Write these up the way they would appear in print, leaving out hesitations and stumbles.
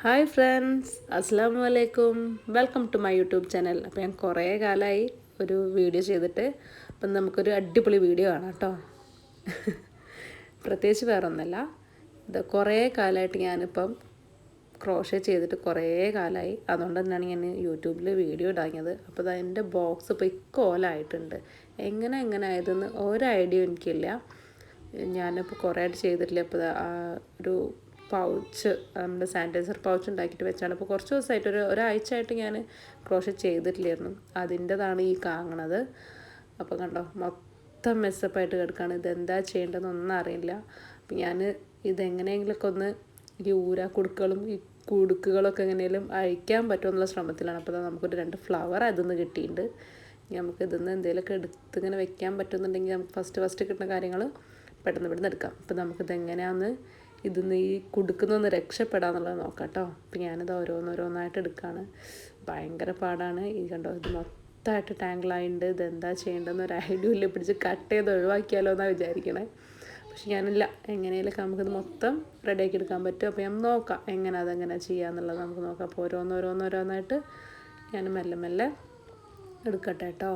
Hi friends, അസ്സാമു അലൈക്കും. Welcome to my YouTube channel. അപ്പോൾ ഞാൻ കുറേ കാലമായി ഒരു വീഡിയോ ചെയ്തിട്ട്, അപ്പം നമുക്കൊരു അടിപൊളി വീഡിയോ കാണാം കേട്ടോ. പ്രത്യേകിച്ച് വേറെ ഒന്നല്ല, ഇത് കുറേ കാലമായിട്ട് ഞാനിപ്പം ക്രോഷേ ചെയ്തിട്ട് കുറേ കാലമായി. അതുകൊണ്ട് തന്നെയാണ് ഞാൻ യൂട്യൂബിൽ വീഡിയോ ഇടാഞ്ഞത്. അപ്പോൾ അതിൻ്റെ ബോക്സ് ഇപ്പോൾ ഇക്കോലായിട്ടുണ്ട്. എങ്ങനെ ആയതെന്ന് ഒരു ഐഡിയ എനിക്കില്ല. ഞാനിപ്പോൾ കുറേ ആയിട്ട് ചെയ്തിട്ടില്ല. അപ്പോൾ ഒരു പൗച്ച്, നമ്മുടെ സാനിറ്റൈസർ പൗച്ച് ഉണ്ടാക്കിയിട്ട് വെച്ചാണ്. അപ്പോൾ കുറച്ച് ദിവസമായിട്ട് ഒരാഴ്ചയായിട്ട് ഞാൻ ക്രോഷേ ചെയ്തിട്ടില്ലായിരുന്നു. അതിൻ്റെതാണ് ഈ കാണുന്നത്. അപ്പോൾ കണ്ടോ, മൊത്തം മെസ്സപ്പായിട്ട് കിടക്കുകയാണ്. ഇതെന്താ ചെയ്യേണ്ടതെന്നൊന്നും അറിയില്ല. അപ്പം ഞാൻ ഇതെങ്ങനെയെങ്കിലുമൊക്കെ ഒന്ന് ഈ കുടുക്കുകളും ഈ കുടുക്കുകളൊക്കെ എങ്ങനെയും അഴിക്കാൻ പറ്റുമെന്നുള്ള ശ്രമത്തിലാണ്. അപ്പോൾ നമുക്കൊരു 2 ഫ്ലവർ അതിൽ കിട്ടിയിട്ടുണ്ട്. നമുക്ക് ഇതിന്ന് എന്തെങ്കിലുമൊക്കെ ഇങ്ങനെ വെക്കാൻ പറ്റുമെന്നുണ്ടെങ്കിൽ നമുക്ക് ഫസ്റ്റ് കിട്ടുന്ന കാര്യങ്ങൾ പെട്ടെന്ന് ഇവിടുന്ന് എടുക്കാം. അപ്പോൾ നമുക്കിതെങ്ങനെയാണെന്ന് ഇതിന്ന് ഈ കുടുക്കുന്നൊന്ന് രക്ഷപ്പെടാന്നുള്ളത് നോക്കാം കേട്ടോ. അപ്പം ഞാനിത് ഓരോന്നായിട്ട് എടുക്കുകയാണ്. ഭയങ്കര പാടാണ്. ഈ കണ്ടോ, ഇത് മൊത്തമായിട്ട് ടാങ്കിളായിട്ടുണ്ട്. ഇതെന്താ ചെയ്യേണ്ടതെന്ന് ഒരു ഐഡിയ ഇല്ല. പിടിച്ച് കട്ട് ചെയ്ത് ഒഴിവാക്കിയാലോ എന്നാണ് വിചാരിക്കണേ. പക്ഷെ ഞാനില്ല, എങ്ങനെയൊക്കെ നമുക്കിത് മൊത്തം റെഡിയാക്കി എടുക്കാൻ പറ്റും. അപ്പോൾ ഞാൻ നോക്കാം അതെങ്ങനെ ചെയ്യാന്നുള്ളത് നമുക്ക് നോക്കാം. അപ്പോൾ ഓരോന്നായിട്ട് ഞാൻ മെല്ലെ എടുക്കട്ടെ കേട്ടോ.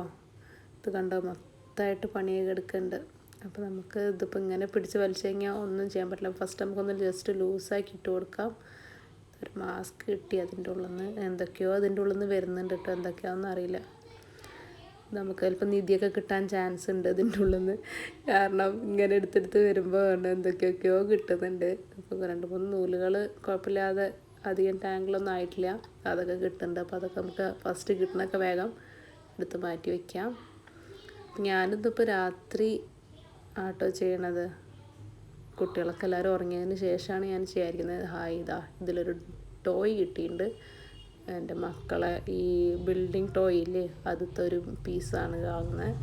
ഇത് കണ്ടോ, മൊത്തമായിട്ട് പണിയൊക്കെ എടുക്കുന്നുണ്ട്. അപ്പോൾ നമുക്ക് ഇതിപ്പോൾ ഇങ്ങനെ പിടിച്ച് വലിച്ചു കഴിഞ്ഞാൽ ഒന്നും ചെയ്യാൻ പറ്റില്ല. ഫസ്റ്റ് നമുക്കൊന്ന് ജസ്റ്റ് ലൂസാക്കി ഇട്ട് കൊടുക്കാം. ഒരു മാസ്ക് കിട്ടി അതിൻ്റെ ഉള്ളിൽ നിന്ന്. എന്തൊക്കെയോ അതിൻ്റെ ഉള്ളിൽ നിന്ന് വരുന്നുണ്ട് കേട്ടോ. എന്തൊക്കെയാണെന്ന് അറിയില്ല. നമുക്ക് ചിലപ്പോൾ നിധിയൊക്കെ കിട്ടാൻ ചാൻസ് ഉണ്ട് ഇതിൻ്റെ ഉള്ളിൽ നിന്ന്. കാരണം ഇങ്ങനെ എടുത്തെടുത്ത് വരുമ്പോൾ എന്തൊക്കെയൊക്കെയോ കിട്ടുന്നുണ്ട്. അപ്പോൾ 2-3 നൂലുകൾ കുഴപ്പമില്ലാതെ അധികം ടാങ്കിളൊന്നും ആയിട്ടില്ല. അതൊക്കെ കിട്ടുന്നുണ്ട്. അപ്പോൾ അതൊക്കെ നമുക്ക് ഫസ്റ്റ് കിട്ടുന്നതൊക്കെ വേഗം എടുത്ത് മാറ്റി വയ്ക്കാം. ഞാനിതിപ്പോൾ രാത്രി ആട്ടോ ചെയ്യണത്. കുട്ടികളൊക്കെ എല്ലാവരും ഉറങ്ങിയതിന് ശേഷമാണ് ഞാൻ ചെയ്യാതിരിക്കുന്നത്. ഇതിലൊരു ടോയ് കിട്ടിയിട്ടുണ്ട്. എൻ്റെ മക്കളെ ഈ ബിൽഡിങ് ടോയില്ലേ, അതിലത്തെ ഒരു പീസാണ് കാണുന്നത്.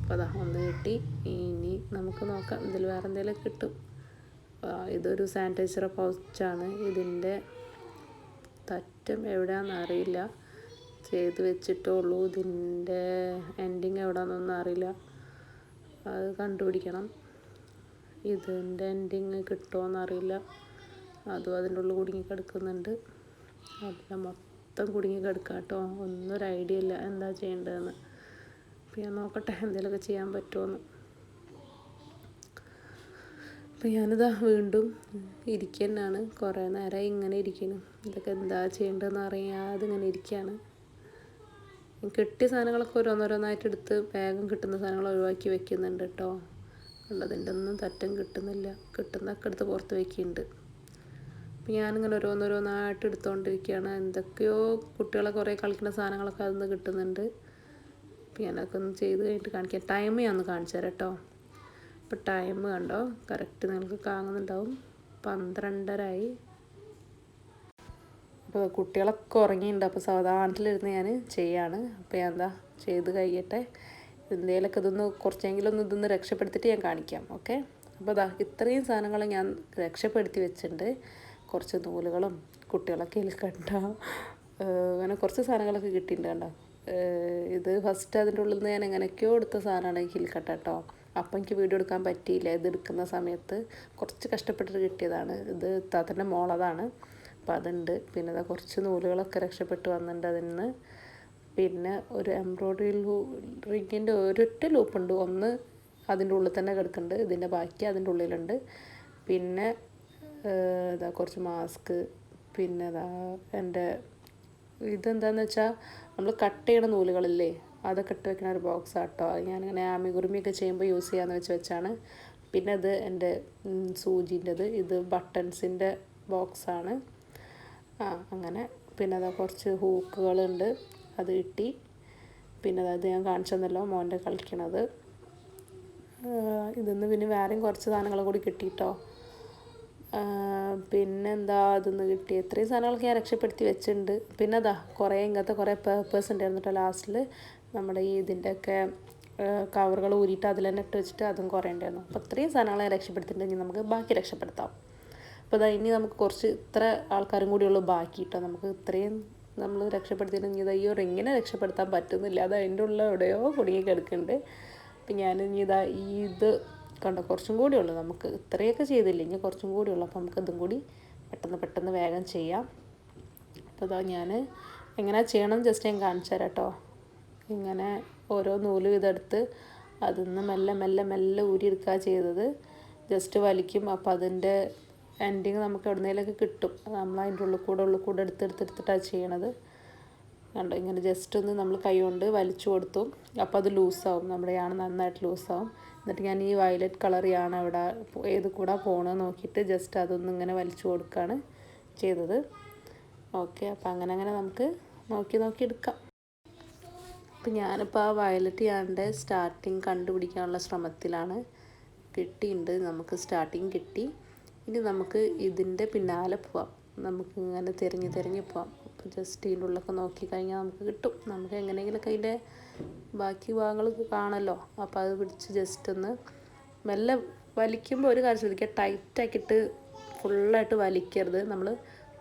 അപ്പോൾ ഒന്ന് കിട്ടി. ഇനി നമുക്ക് നോക്കാം ഇതിൽ വേറെ എന്തെങ്കിലും കിട്ടും. ഇതൊരു സാനിറ്റൈസർ പൗച്ചാണ്. ഇതിൻ്റെ തറ്റം എവിടെയാണെന്ന് അറിയില്ല. ചെയ്ത് വെച്ചിട്ടേ ഉള്ളൂ. ഇതിൻ്റെ എൻഡിങ് എവിടെയാണെന്നൊന്നും അറിയില്ല. അത് കണ്ടുപിടിക്കണം. ഇതിൻ്റെ എൻഡിങ് കിട്ടുമോയെന്നറിയില്ല. അതും അതിൻ്റെ ഉള്ളിൽ കുടുങ്ങി കിടക്കുന്നുണ്ട്. അതെല്ലാം മൊത്തം കുടുങ്ങി കിടക്കാം കേട്ടോ. ഒന്നും ഒരു ഐഡിയ ഇല്ല എന്താ ചെയ്യേണ്ടതെന്ന്. അപ്പം ഞാൻ നോക്കട്ടെ എന്തെങ്കിലുമൊക്കെ ചെയ്യാൻ പറ്റുമോയെന്ന്. അപ്പം ഞാനിതാ വീണ്ടും ഇരിക്കുന്നതാണ്. കുറേ നേരമായി ഇങ്ങനെ ഇരിക്കുന്നു. ഇതൊക്കെ എന്താ ചെയ്യേണ്ടതെന്ന് അറിയാതെ ഇങ്ങനെ ഇരിക്കുകയാണ്. കിട്ടിയ സാധനങ്ങളൊക്കെ ഓരോന്നായിട്ട് എടുത്ത് വേഗം കിട്ടുന്ന സാധനങ്ങൾ ഒഴിവാക്കി വെക്കുന്നുണ്ട് കേട്ടോ. ഉള്ളതിൻ്റെ ഒന്നും തറ്റം കിട്ടുന്നില്ല. കിട്ടുന്നതൊക്കെ എടുത്ത് പുറത്ത് വയ്ക്കുന്നുണ്ട്. അപ്പം ഞാനിങ്ങനെ ഓരോന്നായിട്ട് എടുത്തുകൊണ്ടിരിക്കുകയാണ്. എന്തൊക്കെയോ കുട്ടികളെ കുറേ കളിക്കുന്ന സാധനങ്ങളൊക്കെ അതിൽ നിന്ന് കിട്ടുന്നുണ്ട്. അപ്പം ഞാനതൊക്കെ ഒന്ന് ചെയ്ത് കഴിഞ്ഞിട്ട് കാണിക്കാം. ടൈം ഞാൻ ഒന്ന് കാണിച്ചു തരാം കേട്ടോ. അപ്പോൾ ടൈം കണ്ടോ, കറക്റ്റ് നിങ്ങൾക്ക് കാണുന്നുണ്ടാവും. 12:30 അപ്പോൾ കുട്ടികളൊക്കെ ഉറങ്ങിയിട്ടുണ്ട്. അപ്പോൾ സാവധാനത്തിലിരുന്ന് ഞാൻ ചെയ്യാണ്. അപ്പോൾ ഞാൻ ചെയ്ത് കഴിയട്ടെ. എന്തെങ്കിലുമൊക്കെ കുറച്ചെങ്കിലും ഇതൊന്ന് രക്ഷപ്പെടുത്തിയിട്ട് ഞാൻ കാണിക്കാം. ഓക്കെ. അപ്പോൾ ഇത്രയും സാധനങ്ങൾ ഞാൻ രക്ഷപ്പെടുത്തി വെച്ചിട്ടുണ്ട്. കുറച്ച് നൂലുകളും കുട്ടികളൊക്കെ കണ്ട അങ്ങനെ കുറച്ച് സാധനങ്ങളൊക്കെ കിട്ടിയിട്ടുണ്ട് കണ്ടോ. ഇത് ഫസ്റ്റ് അതിൻ്റെ ഉള്ളിൽ നിന്ന് ഞാൻ എങ്ങനെയൊക്കെയോ എടുത്ത സാധനമാണ് ഈ ഹിൽക്കട്ട കേട്ടോ. അപ്പം എനിക്ക് വീഡിയോ എടുക്കാൻ പറ്റിയില്ല. ഇത് എടുക്കുന്ന സമയത്ത് കുറച്ച് കഷ്ടപ്പെട്ടിട്ട് കിട്ടിയതാണ്. ഇത് താത്തൻ്റെ മോളതാണ്. അപ്പം അതുണ്ട്. പിന്നെ കുറച്ച് നൂലുകളൊക്കെ രക്ഷപ്പെട്ട് വന്നിട്ടുണ്ട് അതിൽ നിന്ന്. പിന്നെ ഒരു എംബ്രോയ്ഡറി റിങ്ങിൻ്റെ ഒരൊറ്റ ലൂപ്പുണ്ട്. ഒന്ന് അതിൻ്റെ ഉള്ളിൽ തന്നെ കിടക്കുന്നുണ്ട്. ഇതിൻ്റെ ബാക്കി അതിൻ്റെ ഉള്ളിലുണ്ട്. പിന്നെ കുറച്ച് മാസ്ക്. പിന്നെ എൻ്റെ ഇതെന്താണെന്ന് വെച്ചാൽ നമ്മൾ കട്ട് ചെയ്യണ നൂലുകളില്ലേ, അതൊക്കെ ഇട്ട് വെക്കണ ഒരു ബോക്സ് ആട്ടോ. ഞാനിങ്ങനെ ആമിഗുറുമിയൊക്കെ ചെയ്യുമ്പോൾ യൂസ് ചെയ്യാമെന്ന് വെച്ചാണ്. പിന്നെ ഇത് എൻ്റെ സൂചിൻ്റെത്. ഇത് ബട്ടൺസിൻ്റെ ബോക്സാണ്. അങ്ങനെ. പിന്നെ കുറച്ച് ഹൂക്കുകളുണ്ട്, അത് കിട്ടി. പിന്നെ അത് ഞാൻ കാണിച്ചു തന്നല്ലോ മോൻ്റെ കളിക്കണത്. ഇതിന്ന് പിന്നെ വേറെയും കുറച്ച് സാധനങ്ങൾ കൂടി കിട്ടിയിട്ടോ. പിന്നെന്താ അതിന്ന് കിട്ടി. എത്രയും സാധനങ്ങളൊക്കെ ഞാൻ രക്ഷപ്പെടുത്തി വെച്ചിട്ടുണ്ട്. പിന്നെ കുറേ ഇങ്ങനത്തെ കുറേ പേപ്പേഴ്സ് ഉണ്ടായിരുന്നു കേട്ടോ. ലാസ്റ്റിൽ നമ്മുടെ ഈ ഇതിൻ്റെയൊക്കെ കവറുകൾ ഊരിയിട്ട് അതിൽ തന്നെ ഇട്ട് വെച്ചിട്ട് അതും കുറേ ഉണ്ടായിരുന്നു. അപ്പോൾ ഇത്രയും സാധനങ്ങൾ ഞാൻ രക്ഷപ്പെടുത്തിയിട്ടുണ്ടെങ്കിൽ നമുക്ക് ബാക്കി രക്ഷപ്പെടുത്താം. അപ്പോൾ ഇനി നമുക്ക് കുറച്ച് ഇത്ര ആൾക്കാരും കൂടിയുള്ളൂ ബാക്കി കേട്ടോ. നമുക്ക് ഇത്രയും നമ്മൾ രക്ഷപ്പെടുത്തിയിട്ടുണ്ടെങ്കിൽ ഈ റിങ്ങിനെ രക്ഷപ്പെടുത്താൻ പറ്റുന്നില്ല. അത് അതിൻ്റെ ഉള്ളിൽ എവിടെയോ കുടുങ്ങി കിടക്കുന്നുണ്ട്. അപ്പം ഞാൻ ഇത് കണ്ടോ, കുറച്ചും കൂടി ഉള്ളൂ. നമുക്ക് ഇത്രയൊക്കെ ചെയ്തില്ല, ഇനി കുറച്ചും കൂടി ഉള്ളൂ. അപ്പോൾ നമുക്ക് ഇതും കൂടി പെട്ടെന്ന് വേഗം ചെയ്യാം. അപ്പോൾ ഇതാ ഞാൻ എങ്ങനെ ചെയ്യണം ജസ്റ്റ് ഞാൻ കാണിച്ചു തരാം കേട്ടോ. ഇങ്ങനെ ഓരോ നൂല് ഇതെടുത്ത് അതിൽ നിന്ന് മെല്ലെ ഊരിയെടുക്കുക ചെയ്തത്. ജസ്റ്റ് വലിക്കും, അപ്പോൾ അതിൻ്റെ എൻഡിങ് നമുക്ക് എവിടുന്നേലൊക്കെ കിട്ടും. നമ്മൾ അതിൻ്റെ ഉള്ളിൽ കൂടെ എടുത്തിട്ടാണ് ചെയ്യണത്. കണ്ടോ, ഇങ്ങനെ ജസ്റ്റ് ഒന്ന് നമ്മൾ കൈ കൊണ്ട് വലിച്ചു കൊടുത്തു. അപ്പോൾ അത് ലൂസാവും, നമ്മുടെ യാണ് നന്നായിട്ട് ലൂസാവും. എന്നിട്ട് ഞാൻ ഈ വയലറ്റ് കളർ യാണ് അവിടെ ഏത് കൂടെ പോകണമെന്ന് നോക്കിയിട്ട് ജസ്റ്റ് അതൊന്ന് ഇങ്ങനെ വലിച്ചു കൊടുക്കുകയാണ് ചെയ്തത്. ഓക്കെ, അപ്പോൾ അങ്ങനെ നമുക്ക് നോക്കി എടുക്കാം. അപ്പോൾ ഞാനിപ്പോൾ ആ വയലറ്റ് യാണിൻ്റെ സ്റ്റാർട്ടിങ് കണ്ടുപിടിക്കാനുള്ള ശ്രമത്തിലാണ്. കിട്ടിയിട്ടുണ്ട്, നമുക്ക് സ്റ്റാർട്ടിങ് കിട്ടി. ഇനി നമുക്ക് ഇതിൻ്റെ പിന്നാലെ പോവാം. നമുക്ക് ഇങ്ങനെ തിരഞ്ഞ് പോവാം. അപ്പോൾ ജസ്റ്റ് ഇതിൻ്റെ ഉള്ളൊക്കെ നോക്കിക്കഴിഞ്ഞാൽ നമുക്ക് കിട്ടും. നമുക്ക് എങ്ങനെയെങ്കിലുമൊക്കെ അതിൻ്റെ ബാക്കി ഭാഗങ്ങൾ കാണല്ലോ. അപ്പോൾ അത് പിടിച്ച് ജസ്റ്റ് ഒന്ന് മെല്ലെ വലിക്കുമ്പോൾ ഒരു കാര്യം ശ്രദ്ധിക്കുക, ടൈറ്റാക്കിയിട്ട് ഫുള്ളായിട്ട് വലിക്കരുത്. നമ്മൾ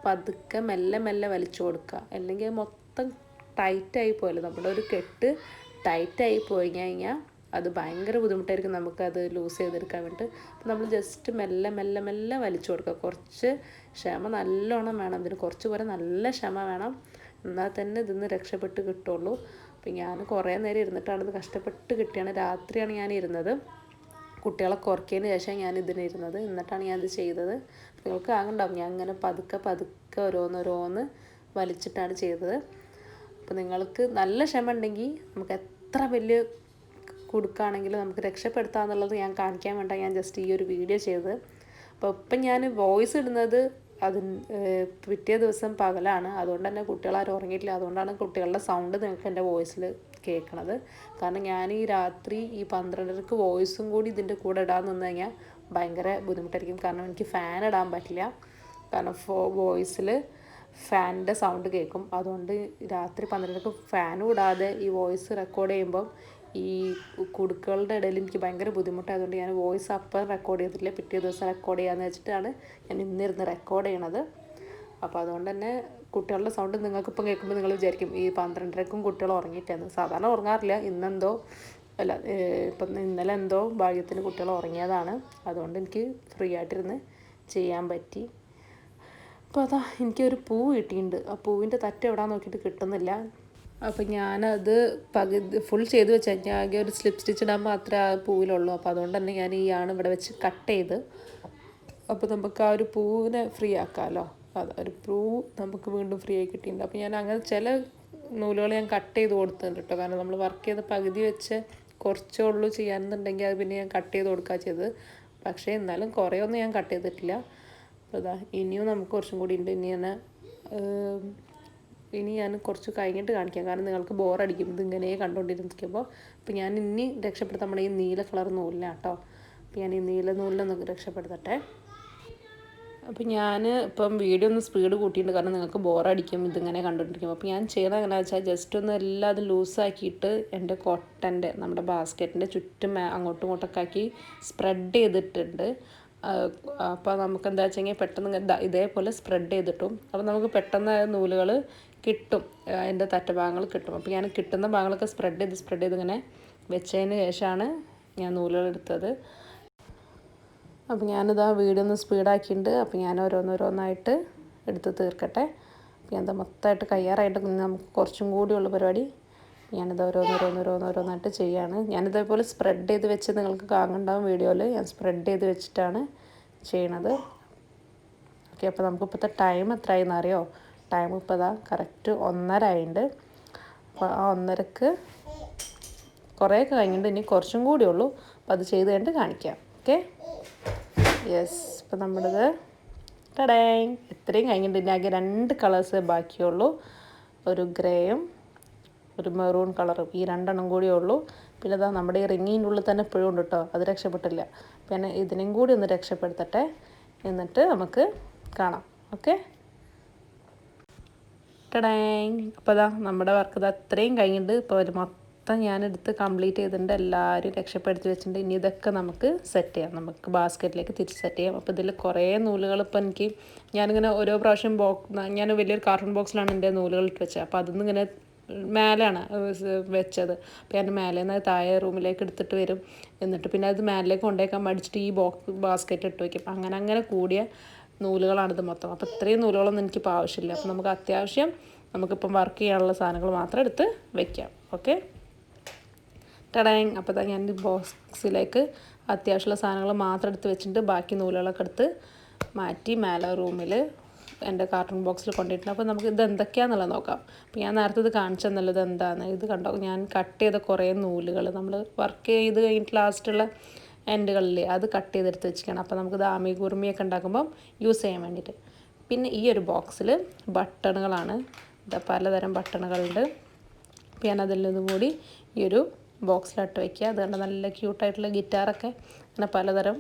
പതുക്കെ മെല്ലെ വലിച്ചു കൊടുക്കുക. അല്ലെങ്കിൽ മൊത്തം ടൈറ്റായി പോയല്ലോ, നമ്മുടെ ഒരു കെട്ട് ടൈറ്റായി പോയി കഴിഞ്ഞാൽ അത് ഭയങ്കര ബുദ്ധിമുട്ടായിരിക്കും നമുക്കത് ലൂസ് ചെയ്തെടുക്കാൻ വേണ്ടിയിട്ട്. അപ്പോൾ നമ്മൾ ജസ്റ്റ് മെല്ലെ വലിച്ചു കൊടുക്കുക. കുറച്ച് ക്ഷമ നല്ലോണം വേണം ഇതിന്, കുറച്ച് പോലെ നല്ല ക്ഷമ വേണം, എന്നാൽ തന്നെ ഇതിന്ന് രക്ഷപ്പെട്ട് കിട്ടുള്ളൂ. അപ്പോൾ ഞാൻ കുറേ നേരം ഇരുന്നിട്ടാണ് ഇത് കഷ്ടപ്പെട്ട് കിട്ടിയാണ്. രാത്രിയാണ് ഞാൻ ഇരുന്നത്, കുട്ടികളെ കുറയ്ക്കതിന് ശേഷം ഞാൻ ഇതിനിരുന്നത്, എന്നിട്ടാണ് ഞാനിത് ചെയ്തത്. നിങ്ങൾക്ക് ആകണ്ടാവും ഞാൻ ഇങ്ങനെ പതുക്കെ ഓരോന്ന് വലിച്ചിട്ടാണ് ചെയ്തത്. അപ്പോൾ നിങ്ങൾക്ക് നല്ല ക്ഷമ ഉണ്ടെങ്കിൽ നമുക്ക് എത്ര വലിയ കൊടുക്കുകയാണെങ്കിലും നമുക്ക് രക്ഷപ്പെടുത്താമെന്നുള്ളത് ഞാൻ കാണിക്കാൻ വേണ്ടി ഞാൻ ജസ്റ്റ് ഈ ഒരു വീഡിയോ ചെയ്തത്. അപ്പോൾ ഇപ്പം ഞാൻ വോയിസ് ഇടുന്നത് പിറ്റേ ദിവസം പകലാണ്, അതുകൊണ്ട് തന്നെ കുട്ടികളാരും ഉറങ്ങിയിട്ടില്ല. അതുകൊണ്ടാണ് കുട്ടികളുടെ സൗണ്ട് നിങ്ങൾക്ക് എൻ്റെ വോയിസിൽ കേൾക്കണത്. കാരണം ഞാൻ ഈ രാത്രി ഈ 12:30 വോയിസും കൂടി ഇതിൻ്റെ കൂടെ ഇടാൻ നിന്ന് കഴിഞ്ഞാൽ ഭയങ്കര ബുദ്ധിമുട്ടായിരിക്കും. കാരണം എനിക്ക് ഫാൻ ഇടാൻ പറ്റില്ല, കാരണം വോയിസിൽ ഫാനിൻ്റെ സൗണ്ട് കേൾക്കും. അതുകൊണ്ട് രാത്രി 12:30 ഫാനും ഇടാതെ ഈ വോയിസ് റെക്കോർഡ് ചെയ്യുമ്പം ഈ കുടുക്കുകളുടെ ഇടയിൽ എനിക്ക് ഭയങ്കര ബുദ്ധിമുട്ടായതുകൊണ്ട് ഞാൻ വോയിസ് അപ്പം റെക്കോർഡ് ചെയ്തിട്ടില്ല, പിറ്റേ ദിവസം റെക്കോർഡ് ചെയ്യാമെന്ന് വെച്ചിട്ടാണ് ഞാൻ ഇന്നിരുന്ന് റെക്കോർഡ് ചെയ്യണത്. അപ്പോൾ അതുകൊണ്ട് തന്നെ കുട്ടികളുടെ സൗണ്ട് നിങ്ങൾക്കിപ്പം കേൾക്കുമ്പോൾ നിങ്ങൾ വിചാരിക്കും ഈ 12:30 കുട്ടികൾ ഉറങ്ങിയിട്ടാണ്. സാധാരണ ഉറങ്ങാറില്ല, ഇന്നലെ എന്തോ ഭാഗ്യത്തിന് കുട്ടികൾ ഉറങ്ങിയതാണ്. അതുകൊണ്ട് എനിക്ക് ഫ്രീ ആയിട്ടിരുന്ന് ചെയ്യാൻ പറ്റി. അപ്പോൾ അതാ എനിക്കൊരു പൂ കിട്ടിയിട്ടുണ്ട്. ആ പൂവിൻ്റെ തറ്റ് എവിടെയാണെന്ന് നോക്കിയിട്ട് കിട്ടുന്നില്ല. അപ്പോൾ ഞാനത് ഫുൾ ചെയ്ത് വെച്ച് കഴിഞ്ഞാൽ ആകെ ഒരു സ്ലിപ്പ് സ്റ്റിച്ച് ഇടാൻ മാത്രമേ ആ പൂവിലുള്ളൂ. അപ്പോൾ അതുകൊണ്ട് തന്നെ ഞാൻ ഈ യാണ് ഇവിടെ വെച്ച് കട്ട് ചെയ്ത്, അപ്പോൾ നമുക്ക് ആ ഒരു പൂവിനെ ഫ്രീ ആക്കാമല്ലോ. ഒരു പൂ നമുക്ക് വീണ്ടും ഫ്രീ ആയി കിട്ടിയിട്ടുണ്ട്. അപ്പോൾ ഞാൻ അങ്ങനെ ചില നൂലുകൾ ഞാൻ കട്ട് ചെയ്ത് കൊടുത്തിട്ടുണ്ട് കേട്ടോ. കാരണം നമ്മൾ വർക്ക് ചെയ്ത് പകുതി വെച്ച് കുറച്ചേ ഉള്ളൂ ചെയ്യാനെന്നുണ്ടെങ്കിൽ അത് പിന്നെ ഞാൻ കട്ട് ചെയ്ത് കൊടുക്കുക ചെയ്തത്. പക്ഷേ എന്നാലും കുറേയൊന്നും ഞാൻ കട്ട് ചെയ്തിട്ടില്ല. അപ്പോൾ അതാ ഇനിയും നമുക്ക് കുറച്ചും കൂടി ഉണ്ട്. ഇനി ഞാൻ കുറച്ച് കഴിഞ്ഞിട്ട് കാണിക്കാം, കാരണം നിങ്ങൾക്ക് ബോറടിക്കും ഇതിങ്ങനെ കണ്ടുകൊണ്ടിരിക്കുമ്പോൾ. അപ്പോൾ ഞാൻ ഇനി രക്ഷപ്പെടുത്താൻ നമ്മുടെ ഈ നീല കളർ നൂലിനാണ് കേട്ടോ. അപ്പോൾ ഞാൻ ഈ നീല നൂലിനൊന്ന് രക്ഷപ്പെടുത്തട്ടെ. അപ്പോൾ ഞാൻ ഇപ്പം വീഡിയോ ഒന്ന് സ്പീഡ് കൂട്ടിയിട്ടുണ്ട്, കാരണം നിങ്ങൾക്ക് ബോറടിക്കും ഇതിങ്ങനെ കണ്ടുകൊണ്ടിരിക്കുമ്പോൾ. അപ്പോൾ ഞാൻ ചെയ്യണത് എങ്ങനെയാണെന്ന് വെച്ചാൽ ജസ്റ്റ് ഒന്ന് എല്ലാം അത് ലൂസാക്കിയിട്ട് എൻ്റെ കോട്ടൻ്റെ നമ്മുടെ ബാസ്ക്കറ്റിൻ്റെ ചുറ്റും അങ്ങോട്ടും ഇങ്ങോട്ടൊക്കെ ആക്കി സ്പ്രെഡ് ചെയ്തിട്ടുണ്ട്. അപ്പോൾ നമുക്ക് എന്താ വെച്ച് കഴിഞ്ഞാൽ പെട്ടെന്ന് ഇതേപോലെ സ്പ്രെഡ് ചെയ്തിട്ടും അപ്പോൾ നമുക്ക് പെട്ടെന്ന് നൂലുകൾ കിട്ടും, അതിൻ്റെ തറ്റഭാഗങ്ങൾ കിട്ടും. അപ്പോൾ ഞാൻ കിട്ടുന്ന ഭാഗങ്ങളൊക്കെ സ്പ്രെഡ് ചെയ്ത് ഇങ്ങനെ വെച്ചതിന് ശേഷമാണ് ഞാൻ നൂലുകൾ എടുത്തത്. അപ്പോൾ ഞാനിതാ വീഡിയോ ഒന്ന് സ്പീഡാക്കിയിട്ടുണ്ട്. അപ്പോൾ ഞാൻ ഓരോന്നായിട്ട് എടുത്ത് തീർക്കട്ടെ. അപ്പോൾ ഞാനിത് മൊത്തമായിട്ട് കയ്യാറായിട്ട് നമുക്ക് കുറച്ചും കൂടിയുള്ള പരിപാടി. ഞാനിത് ഓരോന്നായിട്ട് ചെയ്യാണ്. ഞാനിതേപോലെ സ്പ്രെഡ് ചെയ്ത് വെച്ച് നിങ്ങൾക്ക് കാണുന്നുണ്ടാവും വീഡിയോയിൽ, ഞാൻ സ്പ്രെഡ് ചെയ്ത് വെച്ചിട്ടാണ് ചെയ്യണത്. ഓക്കെ, അപ്പോൾ നമുക്കിപ്പോഴത്തെ ടൈം എത്രയായെന്ന് അറിയോ? ടൈം ഇപ്പോൾ ഇതാ കറക്റ്റ് 1:30 ആയിട്ടുണ്ട്. അപ്പോൾ ആ 1:30ക്ക് കുറേയൊക്കെ കഴിഞ്ഞിട്ടുണ്ട്, ഇനി കുറച്ചും കൂടി ഉള്ളൂ. അപ്പോൾ അത് ചെയ്ത് കഴിഞ്ഞിട്ട് കാണിക്കാം. Okay, yes. ഇപ്പോൾ നമ്മുടേത് ഇത്രയും കഴിഞ്ഞിട്ടുണ്ട്. ഇനി ആകെ 2 കളേഴ്സ് ബാക്കിയുള്ളൂ, ഒരു ഗ്രേയും ഒരു മെറൂൺ കളറും. ഈ 2 കൂടിയേ ഉള്ളൂ. പിന്നെ അതാ നമ്മുടെ ഈ റിങ്ങിൻ്റെ ഉള്ളിൽ തന്നെ ഇപ്പോഴും ഉണ്ട് കേട്ടോ, അത് രക്ഷപ്പെട്ടില്ല. പിന്നെ ഇതിനെയും കൂടി ഒന്ന് രക്ഷപ്പെടുത്തട്ടെ, എന്നിട്ട് നമുക്ക് കാണാം. ഓക്കെ, അപ്പോൾ അതാ നമ്മുടെ വർക്ക് ഇത് അത്രയും കഴിഞ്ഞിട്ട് ഇപ്പോൾ ഒരു മൊത്തം ഞാനെടുത്ത് കംപ്ലീറ്റ് ചെയ്തിട്ടുണ്ട്. എല്ലാവരും രക്ഷപ്പെടുത്തി വെച്ചിട്ടുണ്ട്. ഇനി ഇതൊക്കെ നമുക്ക് സെറ്റ് ചെയ്യാം, നമുക്ക് ബാസ്ക്കറ്റിലേക്ക് തിരിച്ച് സെറ്റ് ചെയ്യാം. അപ്പോൾ ഇതിൽ കുറേ നൂലുകൾ ഇപ്പോൾ ഞാനിങ്ങനെ ഓരോ പ്രാവശ്യം ഞാൻ വലിയൊരു കാർട്ടൂൺ ബോക്സിലാണ് എൻ്റെ നൂലുകൾ ഇട്ട് വെച്ചത്. അപ്പോൾ അതൊന്നും ഇങ്ങനെ മേലാണ് വെച്ചത്. അപ്പോൾ ഞാൻ മേലെ നിന്ന് താഴെ റൂമിലേക്ക് എടുത്തിട്ട് വരും, എന്നിട്ട് പിന്നെ അത് മേലിലേക്ക് കൊണ്ടുപോയേക്കാൻ മടിച്ചിട്ട് ഈ ബാസ്ക്കറ്റ് ഇട്ട് വയ്ക്കും. അങ്ങനെ കൂടിയ നൂലുകളാണിത് മൊത്തം. അപ്പോൾ ഇത്രയും നൂലുകളൊന്നും എനിക്കിപ്പോൾ ആവശ്യമില്ല. അപ്പോൾ നമുക്ക് അത്യാവശ്യം നമുക്കിപ്പം വർക്ക് ചെയ്യാനുള്ള സാധനങ്ങൾ മാത്രം എടുത്ത് വെക്കാം. ഓക്കെ, ടടാങ്. അപ്പോൾ ഞാൻ ബോക്സിലേക്ക് അത്യാവശ്യമുള്ള സാധനങ്ങൾ മാത്രം എടുത്ത് വെച്ചിട്ട് ബാക്കി നൂലുകളൊക്കെ എടുത്ത് മാറ്റി മേലെ റൂമിൽ എൻ്റെ കാർട്ടൂൺ ബോക്സിൽ കൊണ്ടിട്ടുണ്ട്. അപ്പോൾ നമുക്ക് ഇത് എന്തൊക്കെയാണെന്നുള്ളത് നോക്കാം. അപ്പോൾ ഞാൻ നേരത്തെ ഇത് കാണിച്ചു തന്നുള്ളത് എന്താണ്, ഇത് കണ്ടോ, ഞാൻ കട്ട് ചെയ്ത കുറേ നൂലുകൾ നമ്മൾ വർക്ക് ചെയ്ത് കഴിഞ്ഞിട്ട് ലാസ്റ്റുള്ള എൻഡുകളിൽ അത് കട്ട് ചെയ്തെടുത്ത് വെച്ചിരിക്കണം. അപ്പോൾ നമുക്കിത് ആമി കുറുമിയൊക്കെ ഉണ്ടാക്കുമ്പം യൂസ് ചെയ്യാൻ വേണ്ടിയിട്ട്. പിന്നെ ഈ ഒരു ബോക്സിൽ ബട്ടണുകളാണ്, ഇത് പലതരം ബട്ടണുകളുണ്ട്. അപ്പോൾ ഞാൻ അതിൽ നിന്നും കൂടി ഈ ഒരു ബോക്സിലിട്ട് വയ്ക്കുക. അതുകൊണ്ട് നല്ല ക്യൂട്ടായിട്ടുള്ള ഗിറ്റാറൊക്കെ അങ്ങനെ പലതരം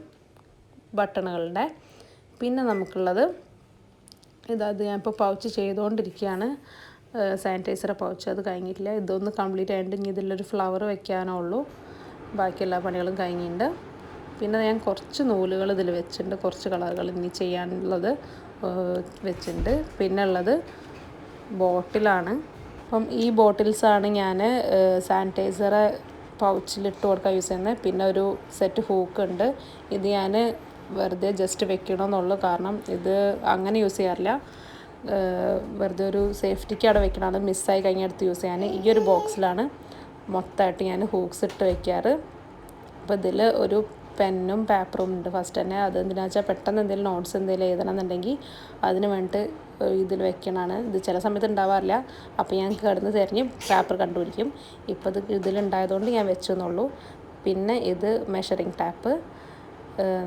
ബട്ടണുകളുടെ. പിന്നെ നമുക്കുള്ളത് ഇതത് ഞാനിപ്പോൾ പൗച്ച് ചെയ്തുകൊണ്ടിരിക്കുകയാണ്, സാനിറ്റൈസറെ പൗച്ച്. അത് കഴിഞ്ഞിട്ടില്ല, ഇതൊന്ന് കംപ്ലീറ്റ് ആയിട്ട് ഇനി ഇതിലൊരു ഫ്ലവർ വെക്കാനേ ഉള്ളൂ. ബാക്കി എല്ലാ പണികളും കഴിഞ്ഞിട്ടുണ്ട്. പിന്നെ ഞാൻ കുറച്ച് നൂലുകൾ ഇതിൽ വെച്ചിട്ടുണ്ട്, കുറച്ച് കളറുകൾ ഇനി ചെയ്യാനുള്ളത് വെച്ചിട്ടുണ്ട്. പിന്നെ ഉള്ളത് ബോട്ടിലാണ്. അപ്പം ഈ ബോട്ടിൽസാണ് ഞാൻ സാനിറ്റൈസറെ പൗച്ചിലിട്ട് കൊടുക്കാൻ യൂസ് ചെയ്യുന്നത്. പിന്നെ ഒരു സെറ്റ് ഹൂക്ക് ഉണ്ട്, ഇത് ഞാൻ വെറുതെ ജസ്റ്റ് വെക്കണമെന്നുള്ളൂ. കാരണം ഇത് അങ്ങനെ യൂസ് ചെയ്യാറില്ല, വെറുതെ ഒരു സേഫ്റ്റിക്ക് അവിടെ വെക്കണം. അത് മിസ്സായി കഴിഞ്ഞെടുത്ത് യൂസ് ചെയ്യാൻ ഈ ഒരു ബോക്സിലാണ് മൊത്തമായിട്ട് ഞാൻ ഹൂക്സ് ഇട്ട് വയ്ക്കാറ്. അപ്പോൾ ഇതിൽ ഒരു പെന്നും പേപ്പറും ഉണ്ട് ഫസ്റ്റ് തന്നെ. അത് എന്തിനാണെന്ന് വെച്ചാൽ പെട്ടെന്ന് എന്തെങ്കിലും നോട്ട്സ് എന്തെങ്കിലും എഴുതണം എന്നുണ്ടെങ്കിൽ അതിന് വേണ്ടിയിട്ട് ഇതിൽ വെക്കണതാണ്. ഇത് ചില സമയത്ത് ഉണ്ടാവാറില്ല, അപ്പോൾ ഞാൻ കിടന്ന് തിരഞ്ഞ് പേപ്പർ കണ്ടുപിടിക്കും. ഇപ്പോൾ ഇത് ഇതിലുണ്ടായതുകൊണ്ട് ഞാൻ വെച്ചെന്നുള്ളൂ. പിന്നെ ഇത് മെഷറിങ് ടാപ്പ്,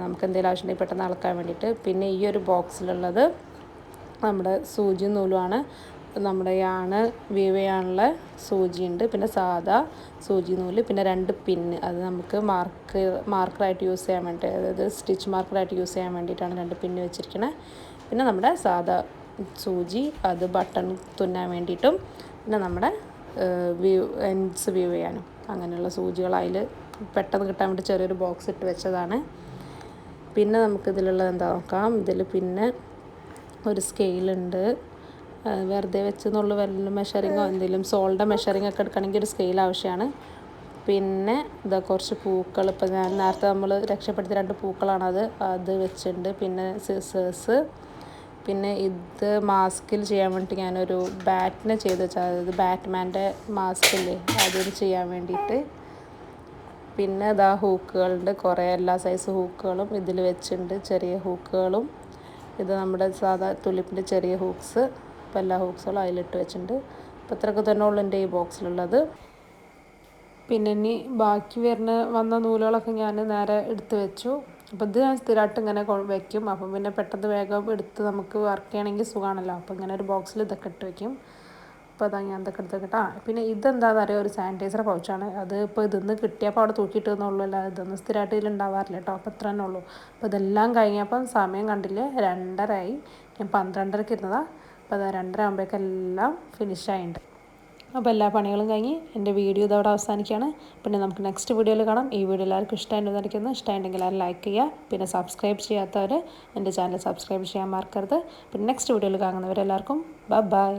നമുക്ക് എന്തെങ്കിലും ആവശ്യമുണ്ടെങ്കിൽ പെട്ടെന്ന് അളക്കാൻ വേണ്ടിയിട്ട്. പിന്നെ ഈ ഒരു ബോക്സിലുള്ളത് നമ്മുടെ സൂചി നൂലുമാണ്. നമ്മുടെ യാണ് വീവ് ചെയ്യാനുള്ള സൂചിയുണ്ട്, പിന്നെ സാധാ സൂചി നൂല്, പിന്നെ 2 പിന്ന്. അത് നമുക്ക് മാർക്കറായിട്ട് യൂസ് ചെയ്യാൻ വേണ്ടി, അതായത് സ്റ്റിച്ച് മാർക്കറായിട്ട് യൂസ് ചെയ്യാൻ വേണ്ടിയിട്ടാണ് 2 പിന്ന് വെച്ചിരിക്കുന്നത്. പിന്നെ നമ്മുടെ സാധാ സൂചി, അത് ബട്ടൺ തുന്നാൻ വേണ്ടിയിട്ടും, പിന്നെ നമ്മുടെ എൻഡ്സ് വീവ് ചെയ്യാനും അങ്ങനെയുള്ള സൂചികൾ അതിൽ പെട്ടെന്ന് കിട്ടാൻ വേണ്ടി ചെറിയൊരു ബോക്സ് ഇട്ട് വെച്ചതാണ്. പിന്നെ നമുക്കിതിലുള്ളത് എന്താ നോക്കാം. ഇതിൽ പിന്നെ ഒരു സ്കെയിലുണ്ട്, വെറുതെ വെച്ചെന്നുള്ള വല്ല മെഷറിങ്ങോ എന്തെങ്കിലും സോളിൻ്റെ മെഷറിംഗ് ഒക്കെ എടുക്കണമെങ്കിൽ ഒരു സ്കെയിൽ ആവശ്യമാണ്. പിന്നെ ഇതാ കുറച്ച് പൂക്കൾ, ഇപ്പോൾ ഞാൻ നേരത്തെ നമ്മൾ രക്ഷപ്പെടുത്തിയ 2 പൂക്കളാണത്, അത് വെച്ചിട്ടുണ്ട്. പിന്നെ സിസേഴ്സ്, പിന്നെ ഇത് മാസ്കിൽ ചെയ്യാൻ വേണ്ടിയിട്ട് ഞാനൊരു ബാറ്റിനെ ചെയ്ത് വെച്ചാൽ, അതായത് ബാറ്റ്മാൻ്റെ മാസ്കില്ലേ അതിന് ചെയ്യാൻ വേണ്ടിയിട്ട്. പിന്നെ ഇതാ ഹൂക്കുകളുണ്ട്, കുറേ എല്ലാ സൈസ് ഹൂക്കുകളും ഇതിൽ വെച്ചിട്ടുണ്ട്, ചെറിയ ഹൂക്കുകളും. ഇത് നമ്മുടെ സാധാ തുലിപ്പിൻ്റെ ചെറിയ ഹൂക്സ്. അപ്പോൾ എല്ലാ ഹൂക്സുകളും അതിലിട്ട് വെച്ചിട്ടുണ്ട്. അപ്പോൾ ഇത്രയൊക്കെ തന്നെ ഉള്ളൂ എൻ്റെ ഈ ബോക്സിലുള്ളത്. പിന്നെ ഇനി ബാക്കി വന്ന നൂലുകളൊക്കെ ഞാൻ നേരെ എടുത്ത് വെച്ചു. അപ്പോൾ ഇത് ഞാൻ സ്ഥിരമായിട്ട് ഇങ്ങനെ വെക്കും. അപ്പം പിന്നെ പെട്ടെന്ന് വേഗം എടുത്ത് നമുക്ക് വർക്ക് ചെയ്യണമെങ്കിൽ സുഖമാണല്ലോ. അപ്പോൾ ഇങ്ങനെ ഒരു ബോക്സിൽ ഇതൊക്കെ ഇട്ട് വെക്കും. അപ്പോൾ അതാ ഞാൻ ഇതൊക്കെ എടുത്ത് വെക്കട്ടെ. പിന്നെ ഇതെന്താണെന്ന് അറിയാം, ഒരു സാനിറ്റൈസർ പൗച്ചാണ്. അത് ഇപ്പോൾ ഇതൊന്ന് കിട്ടിയപ്പോൾ അവിടെ തൂക്കിയിട്ടെന്നുള്ളൂ, അല്ല ഇതൊന്നും സ്ഥിരമായിട്ട് ഇതിലുണ്ടാവാറില്ല കേട്ടോ. അപ്പോൾ ഇത്ര തന്നെ ഉള്ളൂ. അപ്പോൾ ഇതെല്ലാം കഴിഞ്ഞപ്പം സമയം കണ്ടില്ലേ, 2:30 ആയി. ഞാൻ 12:30ക്ക് ഇരുന്നതാണ്. അപ്പോൾ അത് 2:30 ആകുമ്പോഴേക്കെല്ലാം ഫിനിഷായിട്ടുണ്ട്. അപ്പോൾ എല്ലാ പണികളും കഴിഞ്ഞ് എൻ്റെ വീഡിയോ ഇതവിടെ അവസാനിക്കുകയാണ്. പിന്നെ നമുക്ക് നെക്സ്റ്റ് വീഡിയോയിൽ കാണാം. ഈ വീഡിയോ എല്ലാവർക്കും ഇഷ്ടമായിട്ടുണ്ടായിരിക്കുന്നു. ഇഷ്ടമായിട്ടുണ്ടെങ്കിൽ എല്ലാവരും ലൈക്ക് ചെയ്യുക. പിന്നെ സബ്സ്ക്രൈബ് ചെയ്യാത്തവർ എൻ്റെ ചാനൽ സബ്സ്ക്രൈബ് ചെയ്യാൻ മറക്കരുത്. പിന്നെ നെക്സ്റ്റ് വീഡിയോയിൽ കാണുന്നവരെല്ലാവർക്കും ബൈ.